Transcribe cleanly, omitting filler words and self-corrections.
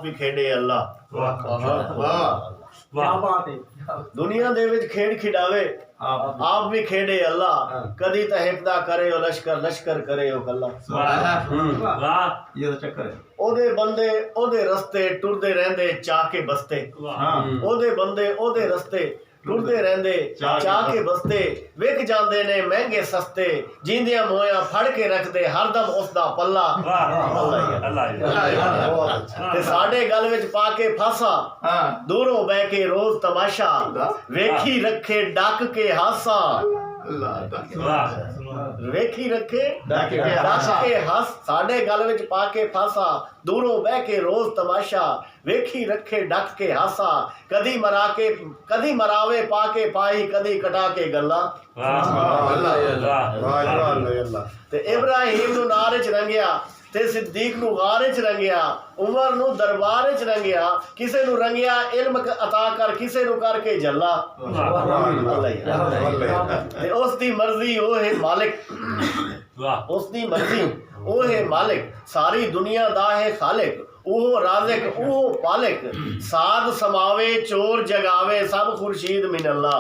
भी खेडे अल्लाह। क्या बात है। दुनिया दे विच खेड खिडावे आप भी खेडे अल्लाह। कदी तो हिफदा करे ओ लश्कर, लश्कर करे ओ कल्ला। ये तो चक्कर है। ओदे बंदे ओदे रस्ते टुरदे रहंदे चाके बस्ते। ओदे बंदे ओदे रस्ते टुरदे रहंदे चाके बस्ते। विक जांदे ने महंगे सस्ते, जींदियां मोया फड़ के रखदे हरदम उसदा पल्ला। ते साडे गल विच पा के फासा, दूरों बह के रोज तमाशा, वेखी रखे डक के हासा। वेखी रखे डक के हस, साडे गल विच पा के फासा, दूरों बह के रोज तमाशा, वेखी रखे डक के हासा। कदी मरावे पा के पाई, कदी कटा के गल्ला। ते इब्राहिम नू नार च रंगिया, ते सिद्दीक नू गार च रंगिया, उमर नू दरबार च रंगिया, किसे नू रंगिया इल्म अता कर, किसे नू करके जल्ला। ते उस दी मर्जी ओ है मालिक, उस दी मर्जी ओ है मालिक, सारी दुनिया दा है खालिक। ओह राज़िक ओह पालिक, साध समावे चोर जगावे, सब खुर्शीद मिनल्ला।